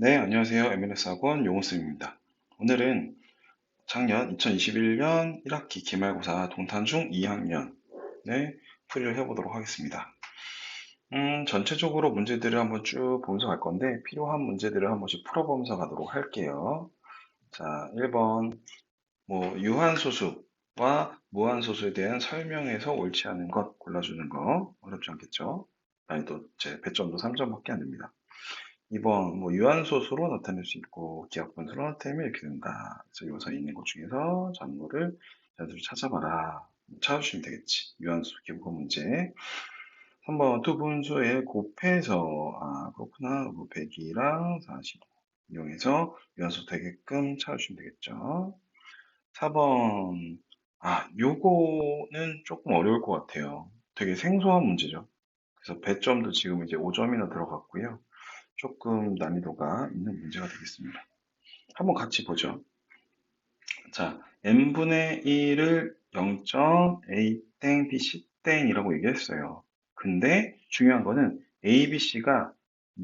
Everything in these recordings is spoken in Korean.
네, 안녕하세요. MLS 학원 용호쌤입니다. 오늘은 작년 2021년 1학기 기말고사 동탄 중 2학년의 풀이를 해보도록 하겠습니다. 전체적으로 문제들을 한번 쭉 보면서 갈 건데 필요한 문제들을 한 번씩 풀어보면서 가도록 할게요. 자, 1번 유한소수와 무한소수에 대한 설명에서 옳지 않은 것 골라주는 거 어렵지 않겠죠? 난이도 제 배점도 3점밖에 안 됩니다. 2번 유한소수로 나타낼 수 있고 기하분수로 나타내면 이렇게 된다. 그래서 여기서 있는 것 중에서 잔고를 자료를 찾아봐라. 찾아주시면 되겠지. 유한소수 기분 문제. 3번 두 분수의 곱해서 그렇구나. 100이랑 40 이용해서 유한소 되게끔 찾아주시면 되겠죠. 4번 요거는 조금 어려울 것 같아요. 되게 생소한 문제죠. 그래서 배점도 지금 이제 5점이나 들어갔고요. 조금 난이도가 있는 문제가 되겠습니다. 한번 같이 보죠. 자, n분의 1을 0.a 땡 b c 땡이라고 얘기했어요. 근데 중요한 거는 a, b, c가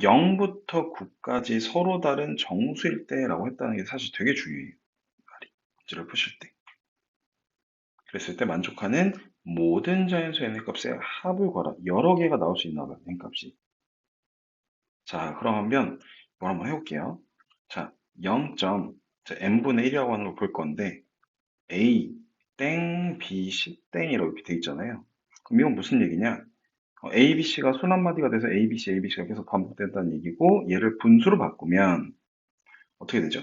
0부터 9까지 서로 다른 정수일 때라고 했다는 게 사실 되게 중요해요. 문제를 푸실 때. 그랬을 때 만족하는 모든 자연수 n의 값의 합을 구하라. 여러 개가 나올 수 있나 봐요. n 값이. 자, 그러면 이걸 한번 해볼게요. 자, 0. n분의 1이라고 하는 걸 볼 건데 a 땡 b c 땡이라고 이렇게 돼 있잖아요. 그럼 이건 무슨 얘기냐? a, b, c가 순 한마디가 돼서 a, b, c, a, b, c가 계속 반복된다는 얘기고 얘를 분수로 바꾸면 어떻게 되죠?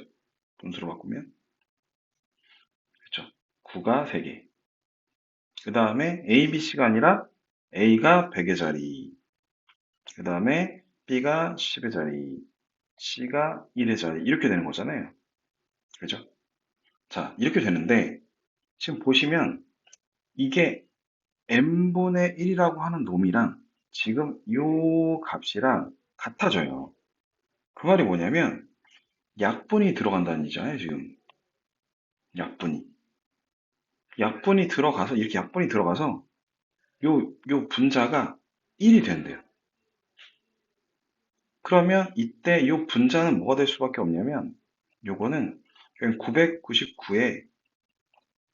분수로 바꾸면 그렇죠. 9가 3개. 그 다음에 a, b, c가 아니라 a가 100의 자리. 그 다음에 b가 10의 자리. c가 1의 자리. 이렇게 되는 거잖아요. 그죠? 자, 이렇게 되는데 지금 보시면 이게 n분의 1이라고 하는 놈이랑 지금 요 값이랑 같아져요. 그 말이 뭐냐면 약분이 들어간다는 얘기잖아요, 지금. 약분이. 약분이 들어가서, 이렇게 약분이 들어가서 요 분자가 1이 된대요. 그러면 이때 요 분자는 뭐가 될 수밖에 없냐면 요거는 999의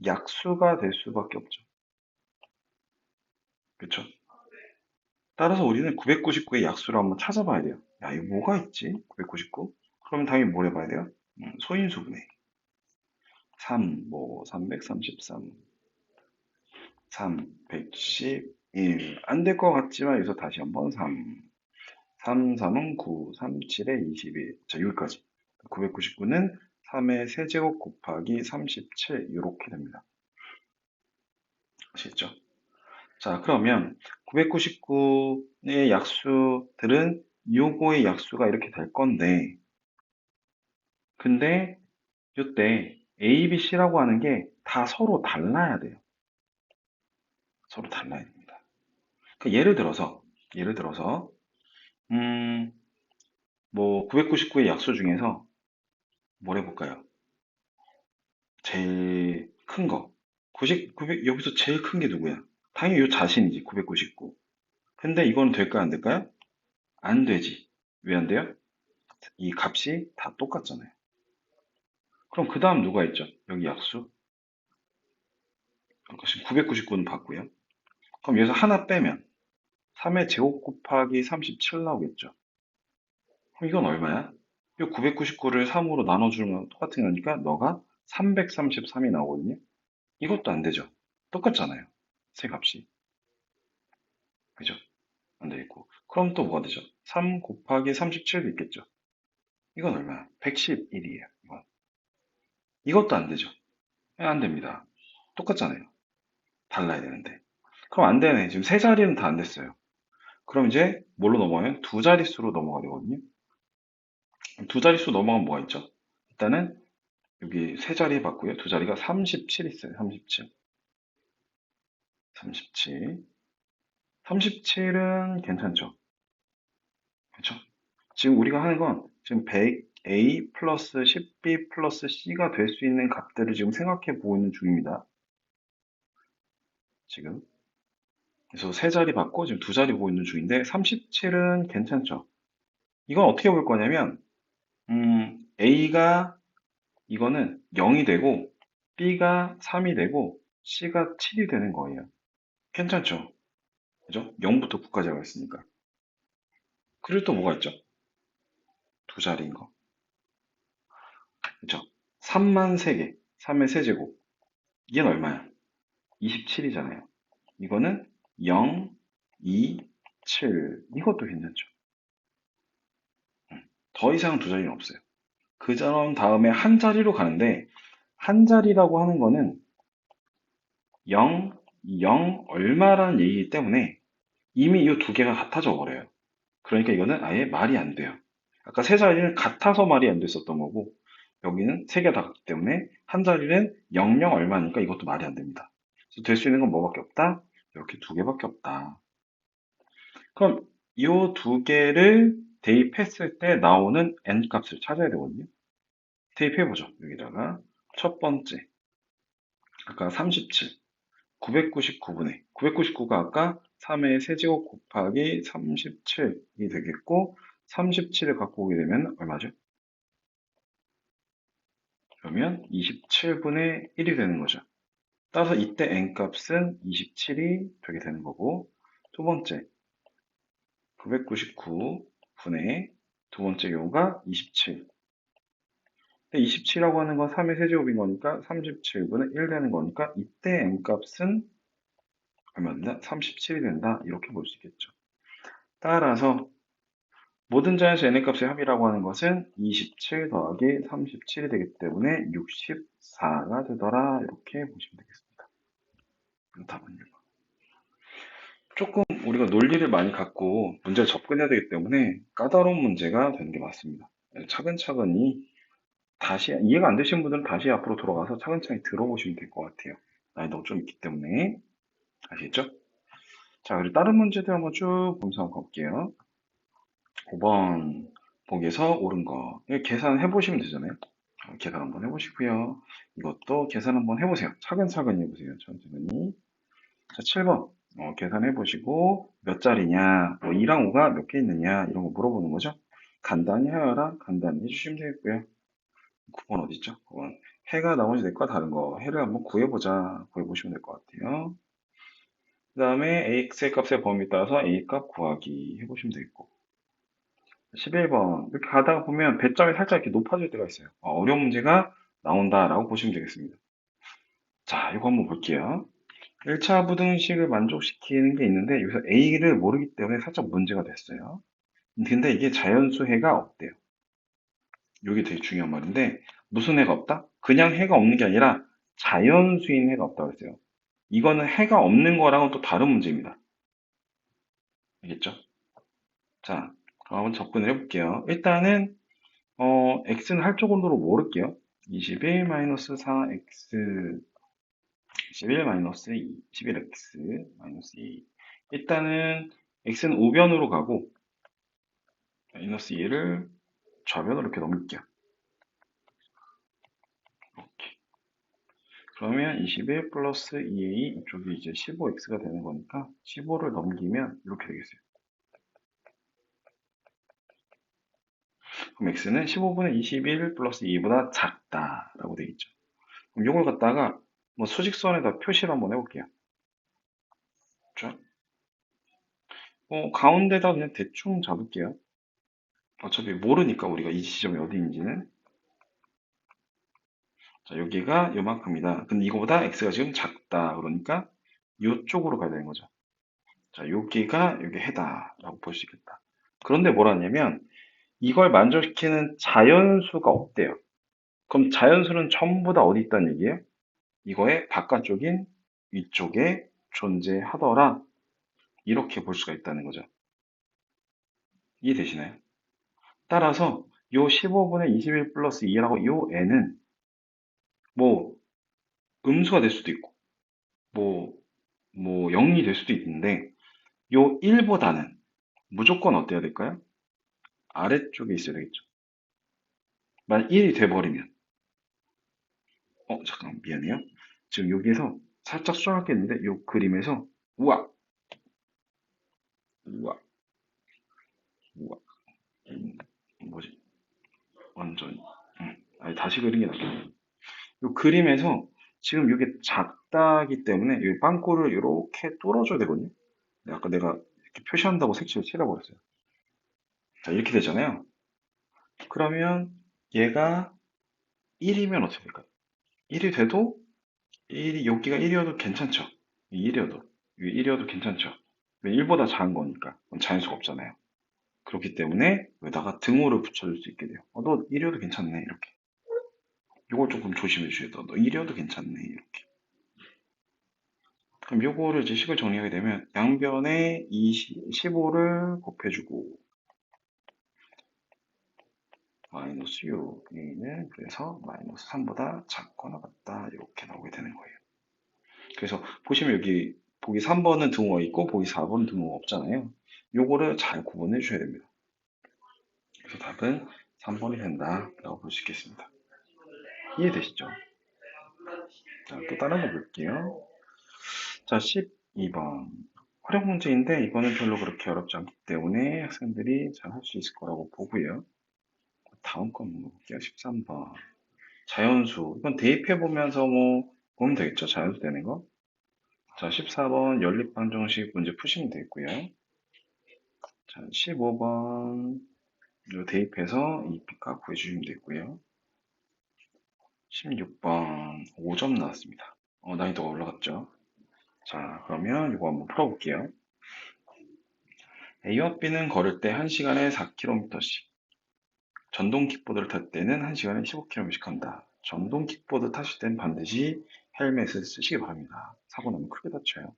약수가 될 수밖에 없죠. 그렇죠? 따라서 우리는 999의 약수를 한번 찾아봐야 돼요. 야, 이거 뭐가 있지? 999? 그러면 당연히 뭘 해봐야 돼요? 소인수분해. 3, 333, 311. 안 될 것 같지만 여기서 다시 한번 3. 3은 9, 3, 7에 21. 자, 여기까지. 999는 3의 세제곱 곱하기 37. 이렇게 됩니다. 아시겠죠? 자, 그러면 999의 약수들은 요거의 약수가 이렇게 될 건데, 근데 이때 A, B, C라고 하는 게 다 서로 달라야 돼요. 서로 달라야 됩니다. 그러니까 예를 들어서, 음, 999의 약수 중에서 뭘 해볼까요? 제일 큰 거. 900, 여기서 제일 큰 게 누구야? 당연히 요 자신이지, 999. 근데 이건 될까요, 안 될까요? 안 되지. 왜 안 돼요? 이 값이 다 똑같잖아요. 그럼 그 다음 누가 있죠? 여기 약수. 그러니까 지금 999는 봤고요. 그럼 여기서 하나 빼면 3의 제곱 곱하기 37 나오겠죠. 그럼 이건 얼마야? 이 999를 3으로 나눠주면 똑같은 거니까 너가 333이 나오거든요. 이것도 안 되죠. 똑같잖아요. 세 값이. 그죠? 안 되겠고. 그럼 또 뭐가 되죠? 3 곱하기 37도 있겠죠. 이건 얼마야? 111이에요. 이것도 안 되죠. 안 됩니다. 똑같잖아요. 달라야 되는데. 그럼 안 되네. 지금 세 자리는 다 안 됐어요. 그럼 이제 뭘로 넘어가면 두 자릿수로 넘어가 되거든요. 두 자릿수 넘어가면 뭐가 있죠? 일단은 여기 세 자리 봤고요. 두 자리가 37 있어요. 37. 37. 37은 괜찮죠? 그렇죠? 지금 우리가 하는 건 지금 100A 플러스 10B 플러스 C가 될 수 있는 값들을 지금 생각해 보고 있는 중입니다. 지금. 그래서 세 자리 받고 지금 두 자리 보고 있는 중인데 37은 괜찮죠? 이건 어떻게 볼 거냐면 A가 이거는 0이 되고 B가 3이 되고 C가 7이 되는 거예요. 괜찮죠? 그죠? 0부터 9까지 가 있으니까. 그리고 또 뭐가 있죠? 두 자리인 거. 그죠? 3만 3개. 3의 세제곱. 이게 얼마야? 27이잖아요. 이거는 0, 2, 7. 이것도 괜찮죠? 더 이상 두 자리는 없어요. 그 다음에 한 자리로 가는데, 한 자리라고 하는 거는 0, 0 얼마라는 얘기이기 때문에 이미 이 두 개가 같아져 버려요. 그러니까 이거는 아예 말이 안 돼요. 아까 세 자리는 같아서 말이 안 됐었던 거고, 여기는 세 개 다 같기 때문에 한 자리는 0, 0 얼마니까 이것도 말이 안 됩니다. 그래서 될 수 있는 건 뭐밖에 없다? 이렇게 두 개밖에 없다. 그럼 이 두 개를 대입했을 때 나오는 n 값을 찾아야 되거든요. 대입해보죠. 여기다가 첫 번째, 아까 37, 999분의 999가 아까 3의 세제곱 곱하기 37이 되겠고 37을 갖고 오게 되면 얼마죠? 그러면 27분의 1이 되는 거죠. 따라서 이때 n값은 27이 되게 되는 거고 두 번째 999분의 두 번째 경우가 27. 27이라고 하는 건 3의 세제곱인 거니까 37분의 1 되는 거니까 이때 n값은 얼마 된다? 37이 된다. 이렇게 볼 수 있겠죠. 따라서 모든 자연수 n값의 합이라고 하는 것은 27 더하기 37이 되기 때문에 64가 되더라. 이렇게 보시면 되겠습니다. 답은 1번. 조금 우리가 논리를 많이 갖고 문제를 접근해야 되기 때문에 까다로운 문제가 되는 게 맞습니다. 차근차근히 다시 이해가 안 되시는 분들은 다시 앞으로 돌아가서 차근차근히 들어보시면 될 것 같아요. 난이도가 좀 있기 때문에 아시겠죠? 자, 그리고 다른 문제들 한번 쭉 보면서 한번 볼게요. 5번 보기에서 옳은 거 계산해 보시면 되잖아요. 계산 한번 해보시고요. 이것도 계산 한번 해보세요. 차근차근히 해보세요. 천천히. 자, 7번 계산해 보시고 몇 자리냐, 뭐 2랑 5가 몇 개 있느냐 이런 거 물어보는 거죠. 간단히 하여라 간단히 해주시면 되겠고요. 9번 어디 있죠? 9번 해가 나머지 넷과 다른 거 해를 한번 구해보자 구해보시면 될 것 같아요. 그 다음에 ax의 값의 범위 따라서 a 값 구하기 해보시면 되겠고 11번 이렇게 가다가 보면 배점이 살짝 이렇게 높아질 때가 있어요. 어려운 문제가 나온다라고 보시면 되겠습니다. 자, 이거 한번 볼게요. 1차 부등식을 만족시키는 게 있는데 여기서 a를 모르기 때문에 살짝 문제가 됐어요. 근데 이게 자연수 해가 없대요. 이게 되게 중요한 말인데 무슨 해가 없다? 그냥 해가 없는 게 아니라 자연수인 해가 없다고 했어요. 이거는 해가 없는 거랑은 또 다른 문제입니다. 알겠죠? 자, 그럼 한번 접근을 해볼게요. 일단은 x는 할적 온도로 모를게요. 21-4x 11-2 11x 마이너스 2 일단은 x는 우변으로 가고 마이너스 2를 좌변으로 이렇게 넘길게요. 이렇게. 그러면 21 플러스 2a 이쪽이 이제 15x가 되는 거니까 15를 넘기면 이렇게 되겠어요. 그럼 x는 15분의 21 플러스 2보다 작다라고 되겠죠. 그럼 이걸 갖다가 뭐 수직선에다 표시를 한번 해볼게요. 그렇죠? 가운데다 그냥 대충 잡을게요. 어차피 모르니까 우리가 이 지점이 어디인지는. 자, 여기가 요만큼이다. 근데 이거보다 x가 지금 작다. 그러니까 이쪽으로 가야 되는 거죠. 자, 여기가 여기 해다라고 볼 수 있겠다. 그런데 뭐라냐면 이걸 만족시키는 자연수가 없대요. 그럼 자연수는 전부 다 어디 있다는 얘기예요? 이거의 바깥쪽인 위쪽에 존재하더라. 이렇게 볼 수가 있다는 거죠. 이해되시나요? 따라서 요 15분의 21 플러스 2라고 요 n은 뭐 음수가 될 수도 있고 뭐 0이 될 수도 있는데 요 1보다는 무조건 어때야 될까요? 아래쪽에 있어야 되겠죠. 만약 1이 돼버리면 잠깐 미안해요. 지금 여기에서 살짝 수정할 게 있는데 요 그림에서 우와 우와 우와 뭐지? 완전히. 아니, 다시 그린 게 낫겠네. 이 그림에서 지금 이게 작다기 때문에 이 빵꾸를 이렇게 뚫어줘야 되거든요. 아까 내가 이렇게 표시한다고 색칠을 칠해버렸어요. 자, 이렇게 되잖아요. 그러면 얘가 1이면 어떻게 될까요? 1이 돼도 1이 여기가 1이어도 괜찮죠. 1이어도 1이어도 괜찮죠. 왜 1보다 작은 거니까. 그건 자연수가 없잖아요. 그렇기 때문에 여기다가 등호를 붙여줄 수 있게 돼요. 너 1이어도 괜찮네. 이렇게. 이걸 조금 조심해 주셔야 돼. 너 1이어도 괜찮네. 이렇게. 그럼 요거를 이제 식을 정리하게 되면 양변에 15를 곱해주고 마이너스 6A는 그래서 마이너스 3보다 작거나 같다 이렇게 나오게 되는 거예요. 그래서 보시면 여기 보기 3번은 등호가 있고 보기 4번은 등호가 없잖아요. 요거를 잘 구분해 주셔야 됩니다. 그래서 답은 3번이 된다라고 볼 수 있겠습니다. 이해되시죠? 자, 또 다른 거 볼게요. 자, 12번. 활용 문제인데 이거는 별로 그렇게 어렵지 않기 때문에 학생들이 잘 할 수 있을 거라고 보고요. 다음 거 한번 볼게요. 13번. 자연수. 이건 대입해 보면서 뭐 보면 되겠죠? 자연수 되는 거. 자, 14번 연립방정식 문제 푸시면 되겠고요. 자, 15번 대입해서 이 B값 구해주시면 되고요. 16번 5점 나왔습니다. 난이도가 올라갔죠? 자, 그러면 이거 한번 풀어볼게요. A와 B는 걸을 때 1시간에 4km씩, 전동 킥보드를 탈 때는 1시간에 15km씩 한다. 전동 킥보드 타실 땐 반드시 헬멧을 쓰시기 바랍니다. 사고 나면 크게 다쳐요.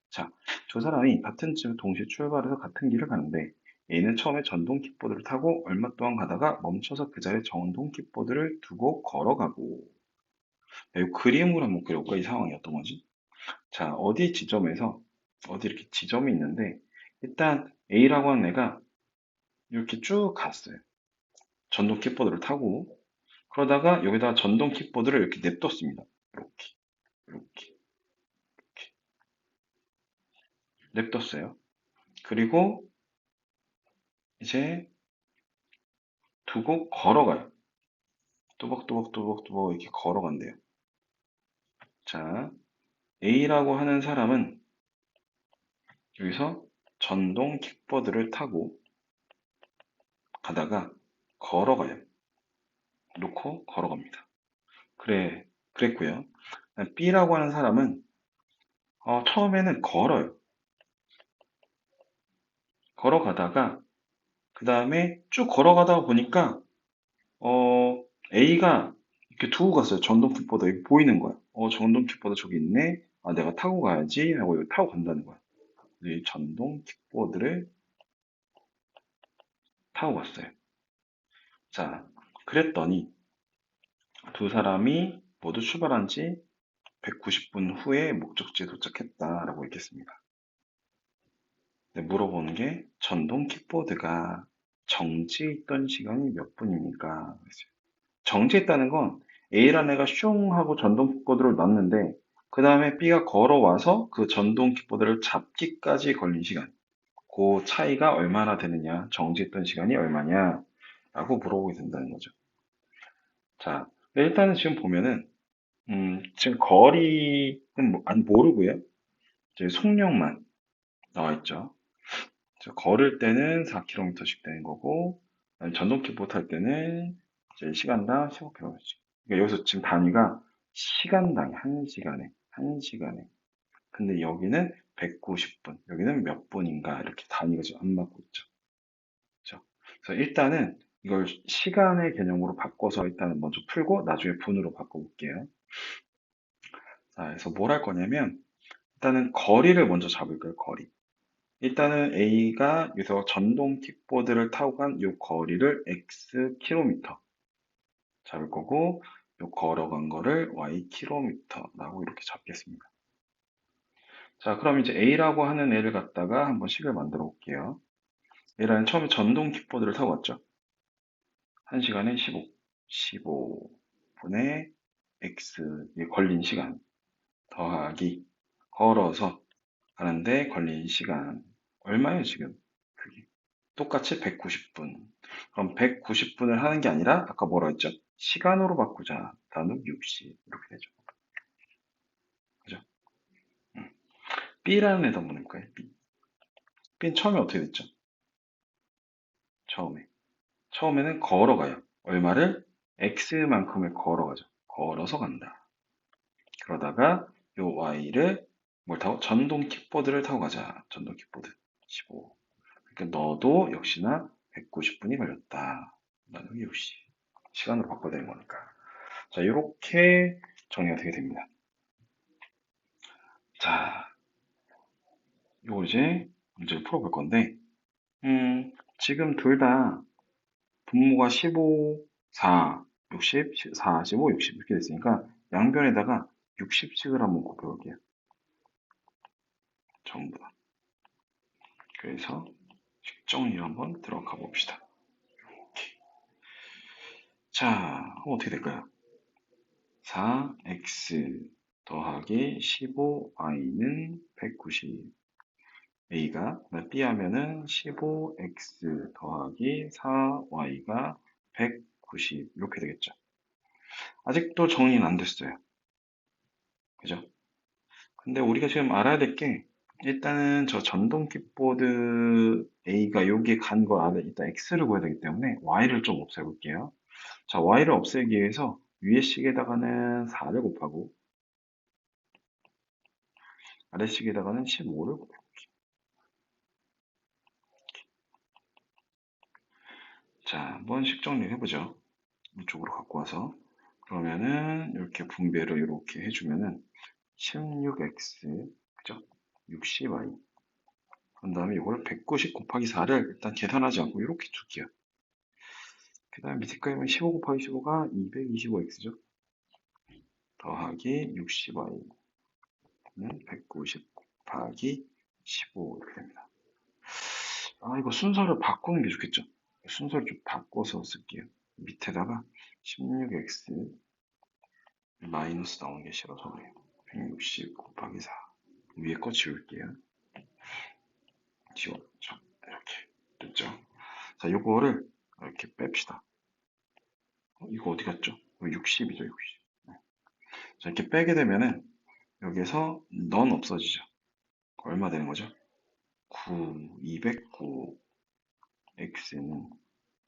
자, 두 사람이 같은 쯤 동시에 출발해서 같은 길을 가는데 A는 처음에 전동 킥보드를 타고 얼마 동안 가다가 멈춰서 그 자리에 전동 킥보드를 두고 걸어가고. 이 그림으로 한번 그려볼까? 이 상황이 어떤 거지? 자, 어디 이렇게 지점이 있는데 일단 A라고 하는 애가 이렇게 쭉 갔어요. 전동 킥보드를 타고 그러다가 여기다가 전동 킥보드를 이렇게 냅뒀습니다. 이렇게, 이렇게, 이렇게 냅뒀어요. 그리고 이제 두고 걸어가요. 또박또박또박또박 이렇게 걸어간대요. 자, A라고 하는 사람은 여기서 전동 킥보드를 타고 가다가 걸어가요. 놓고 걸어갑니다. 그랬고요. B라고 하는 사람은 처음에는 걸어요. 걸어가다가 그 다음에 쭉 걸어가다가 보니까 A가 이렇게 두고 갔어요. 전동 킥보드 여기 보이는 거야. 전동 킥보드 저기 있네. 아, 내가 타고 가야지 하고 이거 타고 간다는 거야. 이 전동 킥보드를 타고 갔어요. 자, 그랬더니 두 사람이 모두 출발한 지 190분 후에 목적지에 도착했다라고 읽겠습니다. 네, 물어보는 게 전동 킥보드가 정지해 있던 시간이 몇 분입니까? 정지해 있다는 건 A라는 애가 슝 하고 전동 킥보드를 놨는데 그 다음에 B가 걸어와서 그 전동 킥보드를 잡기까지 걸린 시간. 그 차이가 얼마나 되느냐, 정지했던 시간이 얼마냐 라고 물어보게 된다는 거죠. 자, 일단은 지금 보면은 지금 거리는 모르고요. 이제 속력만 나와 있죠. 걸을 때는 4km씩 되는 거고, 전동 킥보드 탈 때는 이제 시간당 15km씩. 그러니까 여기서 지금 단위가 시간당, 한 시간에. 근데 여기는 190분, 여기는 몇 분인가, 이렇게 단위가 지금 안 맞고 있죠. 그렇죠? 그래서 일단은 이걸 시간의 개념으로 바꿔서 일단은 먼저 풀고, 나중에 분으로 바꿔볼게요. 자, 그래서 뭘 할 거냐면, 일단은 거리를 먼저 잡을까요, 거리. 일단은 A가 여기서 전동 킥보드를 타고 간 이 거리를 X 킬로미터 잡을 거고, 요 걸어간 거를 Y 킬로미터라고 이렇게 잡겠습니다. 자, 그럼 이제 A라고 하는 애를 갖다가 한번 식을 만들어 볼게요. A라는 처음에 전동 킥보드를 타고 왔죠. 1시간에 15분의 X, 이 걸린 시간, 더하기, 걸어서 가는데 걸린 시간, 얼마예요, 지금? 그게. 똑같이 190분. 그럼 190분을 하는 게 아니라 아까 뭐라 했죠? 시간으로 바꾸자. 나누기 60 이렇게 되죠. 그죠? 음. B라는 애도 한번 해볼까요? B. B는 처음에 어떻게 됐죠? 처음에는 걸어가요. 얼마를? X만큼을 걸어가죠. 걸어서 간다. 그러다가 요 Y를 뭘 타고? 전동 킥보드를 타고 가자. 전동 킥보드. 15. 그러니까 너도 역시나 190분이 걸렸다. 나누기 60. 시간으로 바꿔야 되는 거니까. 자, 이렇게 정리가 되게 됩니다. 자, 요거 이제 문제를 풀어볼 건데, 지금 둘 다 분모가 15, 4, 60, 45, 60 이렇게 됐으니까 양변에다가 60씩을 한번 곱해볼게요. 전부 다. 그래서 식정리를 한번 들어가 봅시다. 이렇게. 자, 그럼 어떻게 될까요? 4x 더하기 15y는 190. A가 B 하면은 15x 더하기 4y가 190 이렇게 되겠죠. 아직도 정리는 안 됐어요. 그죠? 근데 우리가 지금 알아야 될 게 일단은 저 전동 킥보드 A가 여기에 간 걸 알아 일단 X를 구해야 되기 때문에 Y를 좀 없애 볼게요. 자, Y를 없애기 위해서 위에 식에다가는 4를 곱하고 아래 식에다가는 15를 곱해요. 자, 한번 식 정리를 해보죠. 이쪽으로 갖고 와서 그러면은 이렇게 분배를 이렇게 해주면은 16x 그죠? 60y 그런 다음에 이걸 190 곱하기 4를 일단 계산하지 않고 이렇게 줄게요. 그 다음에 밑에 거 하면 15 곱하기 15가 225x죠. 더하기 60y는 190 곱하기 15 이렇게 됩니다. 아, 이거 순서를 바꾸는 게 좋겠죠? 순서를 좀 바꿔서 쓸게요. 밑에다가 16x 마이너스 나오는 게 싫어서 그래요. 160 곱하기 4 위에 거 지울게요. 지웠죠. 이렇게 됐죠. 자, 요거를 이렇게 뺍시다. 이거 어디 갔죠? 60이죠, 60. 자, 이렇게 빼게 되면은 여기에서 넌 없어지죠. 얼마 되는 거죠? 9, 209 x는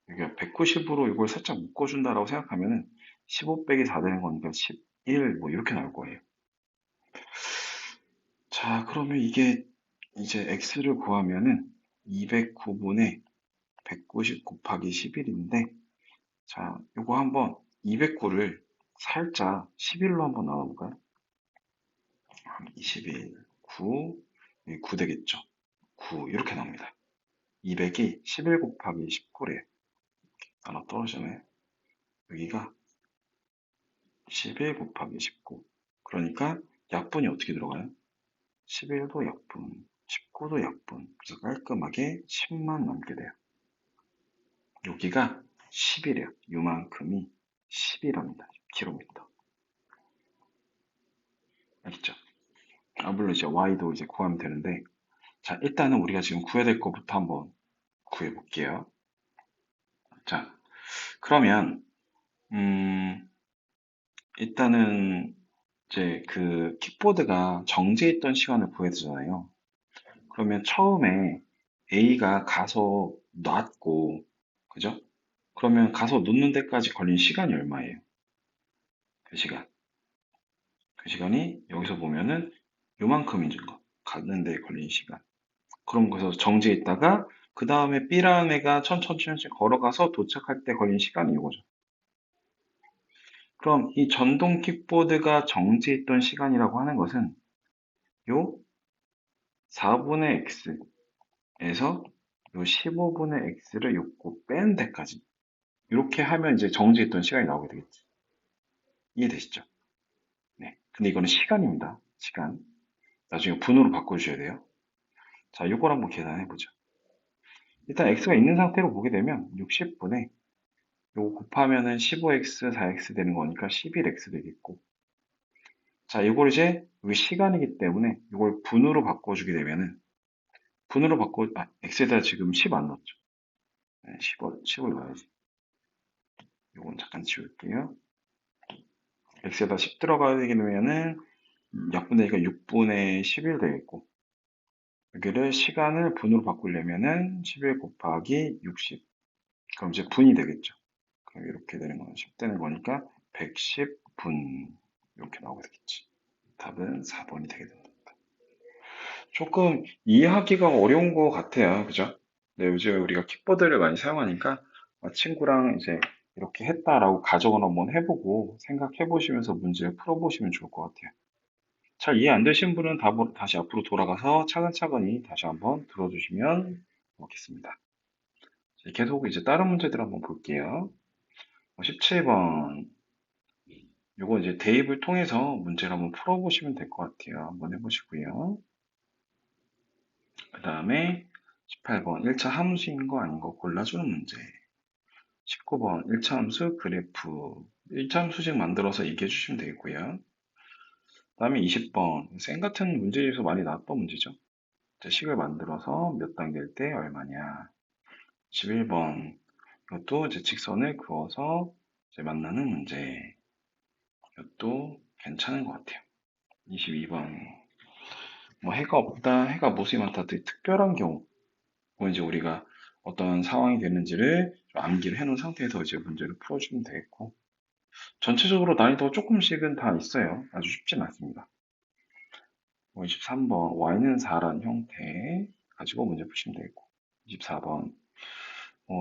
여기가 190으로 이걸 살짝 묶어준다라고 생각하면은 15 빼기 4 되는 거니까 11 뭐 이렇게 나올 거예요. 자, 그러면 이게 이제 x를 구하면은 209분의 190 곱하기 11인데 자, 요거 한번 209를 살짝 11로 한번 나눠볼까요? 21, 9, 9 되겠죠? 9 이렇게 나옵니다. 200이 11 곱하기 19래요. 하나 떨어지네. 여기가 11 곱하기 19. 그러니까 약분이 어떻게 들어가요? 11도 약분, 19도 약분. 그래서 깔끔하게 10만 남게 돼요. 여기가 10이래요. 요만큼이 10이랍니다. 킬로미터. 알겠죠? 아, 물론 이제 y도 이제 구하면 되는데, 자, 일단은 우리가 지금 구해야 될 것부터 한번 구해 볼게요. 자, 그러면, 일단은 이제 그 킥보드가 정지했던 시간을 구해야 되잖아요. 그러면 처음에 A가 가서 놨고, 그죠? 그러면 가서 놓는 데까지 걸린 시간이 얼마예요? 그 시간. 그 시간이 여기서 보면은 요만큼인 거. 가는 데 걸린 시간. 그럼 거기서 정지해 있다가 그 다음에 B라는 애가 천천히 걸어가서 도착할 때 걸린 시간이 이거죠. 그럼 이 전동 킥보드가 정지했던 시간이라고 하는 것은 요 4분의 x에서 요 15분의 x를 요거 뺀 데까지 이렇게 하면 이제 정지했던 시간이 나오게 되겠지. 이해되시죠? 네. 근데 이거는 시간입니다. 시간. 나중에 분으로 바꿔주셔야 돼요. 자, 요걸 한번 계산해 보죠. 일단 x가 있는 상태로 보게 되면 60분에 요거 곱하면은 15x, 4x 되는 거니까 11x 되겠고. 자, 이걸 이제 여기 시간이기 때문에 이걸 분으로 바꿔주게 되면은 분으로 x에다 지금 10 안 넣었죠. 10을 넣어야지. 요건 잠깐 지울게요. x에다 10 들어가게 되면은 약분되니까 6분의 11 되겠고, 여기를 시간을 분으로 바꾸려면은 11 곱하기 60. 그럼 이제 분이 되겠죠. 그럼 이렇게 되는 거는 10 되는 거니까 110분. 이렇게 나오게 되겠지. 답은 4번이 되게 됩니다. 조금 이해하기가 어려운 것 같아요. 그죠? 네, 요즘 우리가 킥보드를 많이 사용하니까 친구랑 이제 이렇게 했다라고 가정을 한번 해보고 생각해 보시면서 문제를 풀어보시면 좋을 것 같아요. 잘 이해 안 되신 분은 다시 앞으로 돌아가서 차근차근히 다시 한번 들어주시면 좋겠습니다. 계속 이제 다른 문제들 한번 볼게요. 17번. 요거 이제 대입을 통해서 문제를 한번 풀어보시면 될 것 같아요. 한번 해보시고요. 그 다음에 18번 1차 함수인 거 아닌 거 골라주는 문제. 19번 1차 함수 그래프 1차 함수식 만들어서 얘기해 주시면 되겠고요. 그 다음에 20번 쌤 같은 문제에서 많이 나왔던 문제죠. 식을 만들어서 몇 단계일 때 얼마냐. 11번 이것도 이제 직선을 그어서 이제 만나는 문제. 이것도 괜찮은 것 같아요. 22번 뭐 해가 없다, 해가 모습이 많다, 되게 특별한 경우. 그건 이제 우리가 어떤 상황이 되는지를 좀 암기를 해놓은 상태에서 이제 문제를 풀어주면 되겠고, 전체적으로 난이도가 조금씩은 다 있어요. 아주 쉽진 않습니다. 23번 y는 4란 형태 가지고 문제 푸시면 되겠고, 24번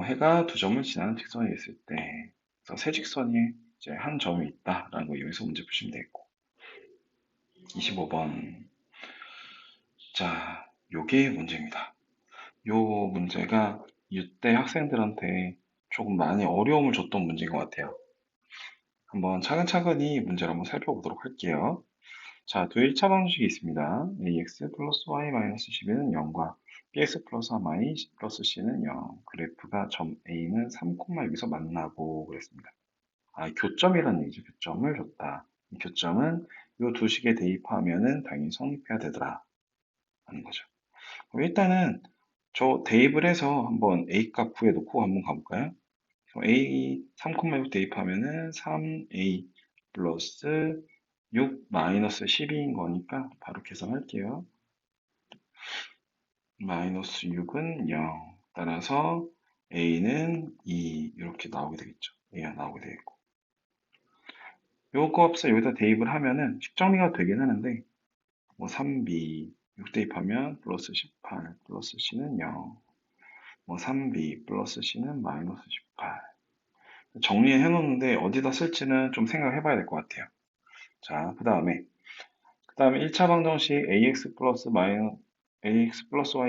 해가 두 점을 지나는 직선이 있을 때, 그래서 세 직선이 이제 한 점이 있다라는 거 이용해서 문제 푸시면 되겠고, 25번 자, 요게 문제입니다. 요 문제가 이때 학생들한테 조금 많이 어려움을 줬던 문제인 것 같아요. 한번 차근차근히 문제를 한번 살펴보도록 할게요. 자, 두 1차 방식이 있습니다. ax 플러스 y 마이너스 12는 0과 bx 플러스 y 플러스 c는 0. 그래프가 점 A는 3, 여기서 만나고 그랬습니다. 교점이라는 얘기죠. 교점을 줬다. 이 교점은 이 두 식에 대입하면은 당연히 성립해야 되더라. 하는 거죠. 그럼 일단은 저 대입을 해서 한번 A 값 구해놓고 한번 가볼까요? A 3,6 대입하면은 3A 플러스 6 마이너스 12인 거니까 바로 계산할게요. 마이너스 6은 0. 따라서 A는 2 이렇게 나오게 되겠죠. A가 나오게 되겠고. 요 값을 여기다 대입을 하면은 식정리가 되긴 하는데 뭐 3B 6 대입하면 플러스 18 플러스 C는 0. 뭐 3B 플러스 C는 마이너스 18. 정리해 놓는데 어디다 쓸지는 좀 생각해 봐야 될 것 같아요. 자, 그 다음에 1차 방정식 ax 플러스 y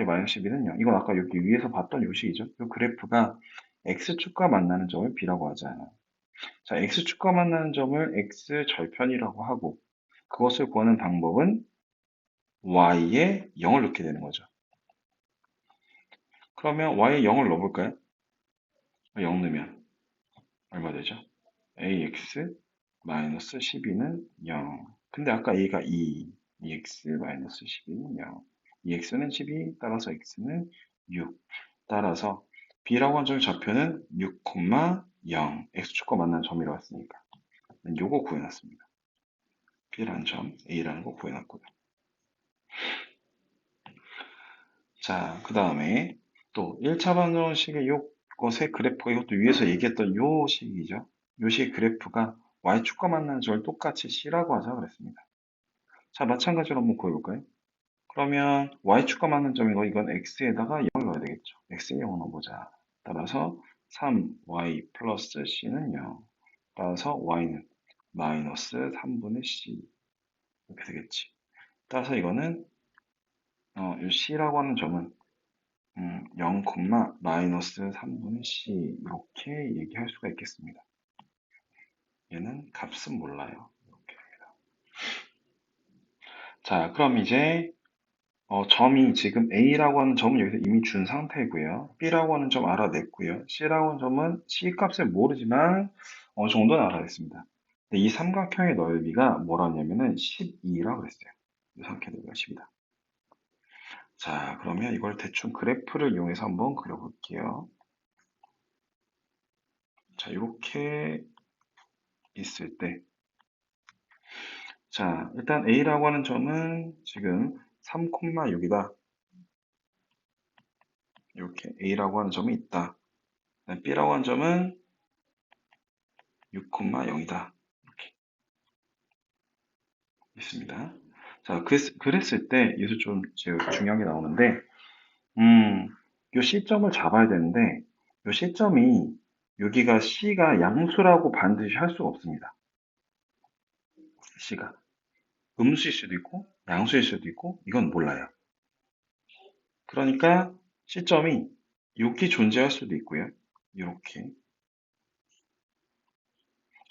마이너스 12는 0. 이건 아까 여기 위에서 봤던 요식이죠. 이 그래프가 x축과 만나는 점을 b라고 하잖아요. 자, x축과 만나는 점을 x 절편이라고 하고 그것을 구하는 방법은 y에 0을 넣게 되는 거죠. 그러면 y에 0을 넣어볼까요? 0 넣으면 얼마 되죠? ax 마이너스 12는 0. 근데 아까 a가 2, 2x 마이너스 12는 0. 2x는 12, 따라서 x는 6. 따라서 b라고 한 점의 좌표는 6, 0. x축과 만나는 점이라고 했으니까. 요거 구해놨습니다. b라는 점, a라는 거 구해놨고요. 자, 그 다음에 또 1차 방정식의 요것의 그래프가 이것도 위에서 얘기했던 요 식이죠. 요 식의 그래프가 y축과 만나는 점을 똑같이 c라고 하자 그랬습니다. 자, 마찬가지로 한번 구해볼까요? 그러면 y축과 맞는 점이고 이건 x에다가 0을 넣어야 되겠죠. x에 0을 넣어보자. 따라서 3y 플러스 c는 0. 따라서 y는 마이너스 3분의 c 이렇게 되겠지. 따라서 이거는 이 c라고 하는 점은 0, 마이너스 3분의 c 이렇게 얘기할 수가 있겠습니다. 얘는 값은 몰라요. 이렇게. 자, 그럼 이제 점이 지금 A라고 하는 점은 여기서 이미 준 상태고요. B라고 하는 점 알아냈고요. C라고 하는 점은 C 값을 모르지만 어느 정도는 알아냈습니다. 근데 이 삼각형의 넓이가 뭐라냐면은 12라고 그랬어요. 이 삼각형의 넓이가 10이다. 자, 그러면 이걸 대충 그래프를 이용해서 한번 그려볼게요. 자, 이렇게 있을 때, 자, 일단 A라고 하는 점은 지금 3,6이다. 이렇게 A라고 하는 점이 있다. B라고 하는 점은 6,0이다. 이렇게 있습니다. 자, 그랬을 때, 여기서 좀 중요한 게 나오는데, 요 시점을 잡아야 되는데, 요 시점이, 여기가 C가 양수라고 반드시 할 수가 없습니다. C가. 음수일 수도 있고, 양수일 수도 있고, 이건 몰라요. 그러니까, 시점이 여기 존재할 수도 있고요. 이렇게.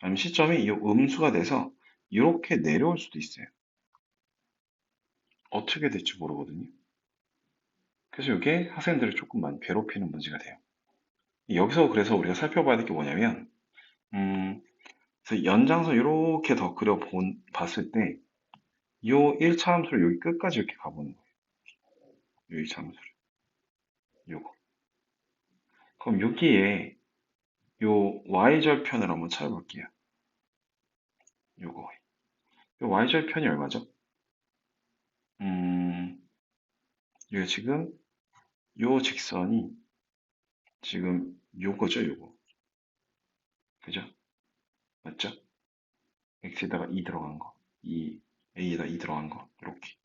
아니면 시점이 이 음수가 돼서 이렇게 내려올 수도 있어요. 어떻게 될지 모르거든요. 그래서 이게 학생들을 조금 많이 괴롭히는 문제가 돼요. 여기서 그래서 우리가 살펴봐야 될 게 뭐냐면, 그래서 연장선 이렇게 더 봤을 때, 요 1차 함수를 여기 끝까지 이렇게 가보는 거예요. 요 1차 함수를. 요거. 그럼 여기에 요 y절편을 한번 찾아볼게요. 요거. 요 y절편이 얼마죠? 이게 지금 요 직선이 지금 요거죠, 요거. 그죠? 맞죠? x에다가 2 들어간 거. 2, a에다 2 들어간 거. 이렇게.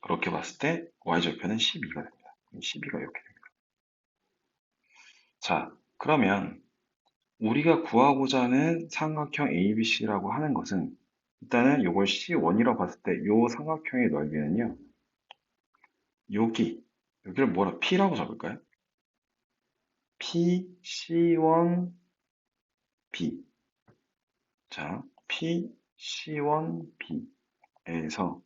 그렇게 봤을 때 y절편은 12가 됩니다. 12가 이렇게 됩니다. 자, 그러면 우리가 구하고자 하는 삼각형 ABC라고 하는 것은 일단은 이걸 C1이라고 봤을 때 이 삼각형의 넓이는요. 여기를 뭐라 P라고 잡을까요? P, C1, B. 자, P, C1, B에서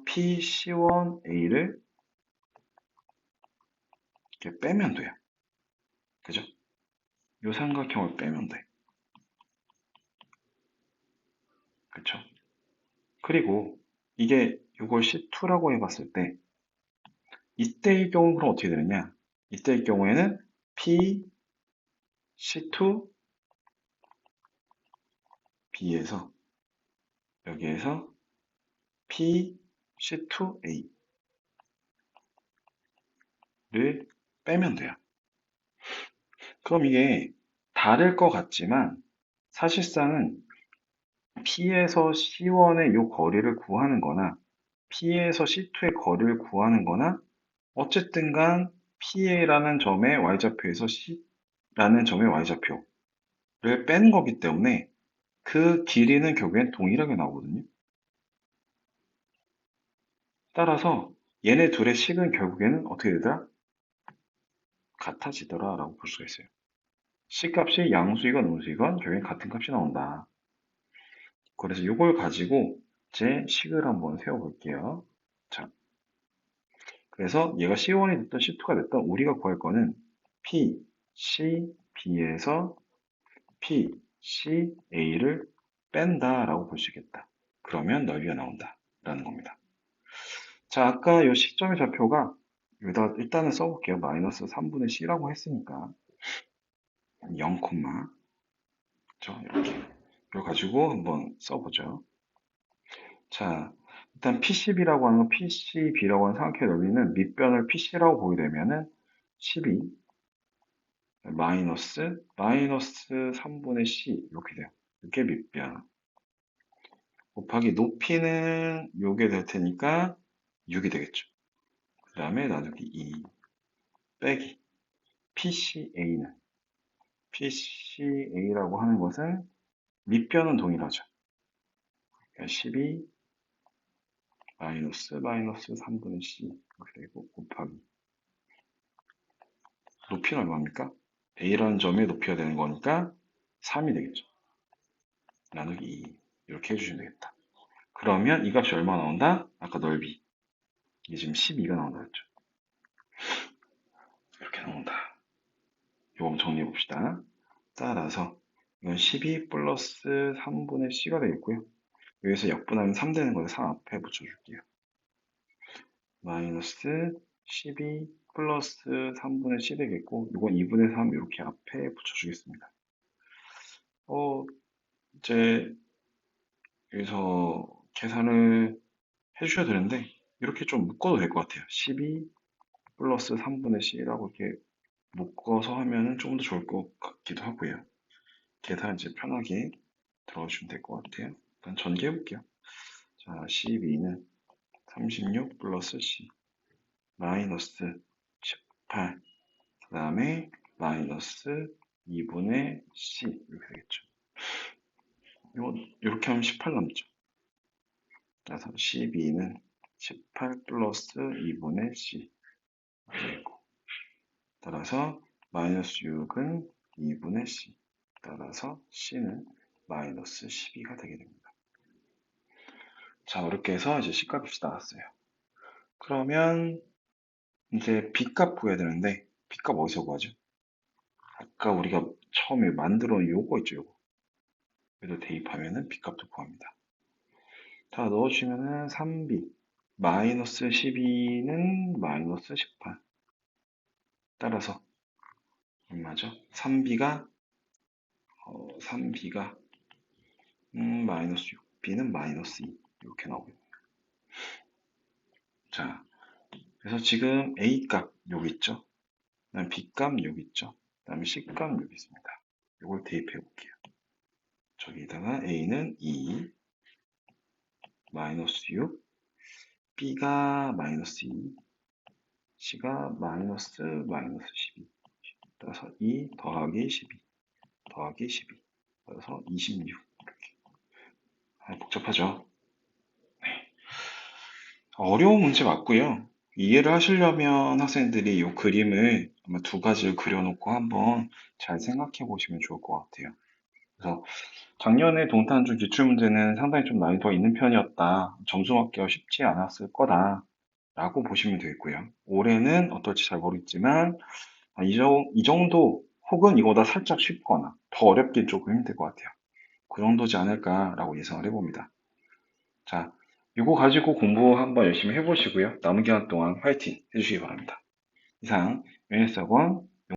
P, C1, A를 이렇게 빼면 돼요. 그죠? 이 삼각형을 빼면 돼. 그쵸? 그리고 이게 이걸 C2라고 해봤을 때 이때의 경우는 그럼 어떻게 되느냐? 이때의 경우에는 P, C2, B에서 여기에서 P, C2, A를 빼면 돼요. 그럼 이게 다를 것 같지만 사실상은 P에서 C1의 이 거리를 구하는 거나 P에서 C2의 거리를 구하는 거나 어쨌든 간 PA라는 점의 y좌표에서 C라는 점의 y좌표를 뺀 거기 때문에 그 길이는 결국엔 동일하게 나오거든요. 따라서 얘네 둘의 식은 결국에는 어떻게 되더라? 같아지더라 라고 볼 수가 있어요. C값이 양수이건 음수이건 결국엔 같은 값이 나온다. 그래서 이걸 가지고 제 식을 한번 세워볼게요. 자, 그래서 얘가 C1이 됐던 C2가 됐던 우리가 구할 거는 P, C, B에서 P, C, A를 뺀다라고 볼 수 있겠다. 그러면 넓이가 나온다라는 겁니다. 자, 아까 이 시점의 좌표가 여기다 일단은 써볼게요. 마이너스 3분의 C라고 했으니까 0, 이렇게 이걸 가지고 한번 써보죠. 자, 일단 PCB라고 하는 거, PCB라고 하는 삼각형의 넓이는 밑변을 PC라고 보게 되면은 12 마이너스 3분의 C 이렇게 돼요. 이게 밑변 곱하기 높이는 요게 될 테니까 6이 되겠죠. 그 다음에 나누기 2 빼기 PCA라고 하는 것은 밑변은 동일하죠. 그러니까 12 마이너스 3분의 C 이렇게 되고 곱하기 높이는 얼마입니까? A라는 점의 높이가 되는 거니까 3이 되겠죠. 나누기 2 이렇게 해주시면 되겠다. 그러면 이 값이 얼마 나온다? 아까 넓이 이게 지금 12가 나온다 했죠. 이렇게 나온다. 이거 한번 정리해 봅시다. 따라서 이건 12 플러스 3분의 C가 되겠고요. 여기서 약분하면 3 되는 거で 3 앞에 붙여줄게요. 마이너스 12 플러스 3분의 C 되겠고, 이건 2분의 3 이렇게 앞에 붙여주겠습니다. 이제 여기서 계산을 해주셔야 되는데, 이렇게 좀 묶어도 될 것 같아요. 12 플러스 3분의 C라고 이렇게 묶어서 하면은 조금 더 좋을 것 같기도 하고요. 계산 이제 편하게 들어주시면 될 것 같아요. 일단 전개해 볼게요. 자, 12는 36 플러스 C 마이너스 18, 그 다음에 마이너스 2분의 C 이렇게 되겠죠. 이거 이렇게 하면 18 남죠. 그래서 12는 18 플러스 2분의 C 되고, 따라서 마이너스 6은 2분의 C, 따라서 C는 마이너스 12가 되게 됩니다. 자, 이렇게 해서 이제 C값이 나왔어요. 그러면 이제 B값 구해야 되는데, B값 어디서 구하죠? 아까 우리가 처음에 만들어 놓은 요거 있죠, 요거. 여기다 대입하면은 B값도 구합니다. 다 넣어주면은 3B, 마이너스 12는 마이너스 18. 따라서 얼마죠? 3B가 마이너스 6, B는 마이너스 2 이렇게 나오겠네요. 자, 그래서 지금 A값 여기 있죠? 그다음 B값 여기 있죠? 그다음에 C값 여기 있습니다. 이걸 대입해 볼게요. 저기다가 A는 2, 마이너스 6, B가 마이너스 2, C가 마이너스 12. 따라서 2 더하기 12 더하기 12. 따라서 26. 이렇게. 복잡하죠? 어려운 문제 맞고요. 이해를 하시려면 학생들이 이 그림을 아마 두 가지를 그려놓고 한번 잘 생각해 보시면 좋을 것 같아요. 그래서 작년에 동탄중 기출문제는 상당히 좀 난이도가 있는 편이었다. 점수 맞기가 쉽지 않았을 거다. 라고 보시면 되겠고요. 올해는 어떨지 잘 모르겠지만 이 정도 혹은 이거보다 살짝 쉽거나 더 어렵긴 조금 힘들 것 같아요. 그 정도지 않을까라고 예상을 해봅니다. 자, 이거 가지고 공부 한번 열심히 해보시고요. 남은 기간 동안 화이팅 해주시기 바랍니다. 이상, 윤혜석원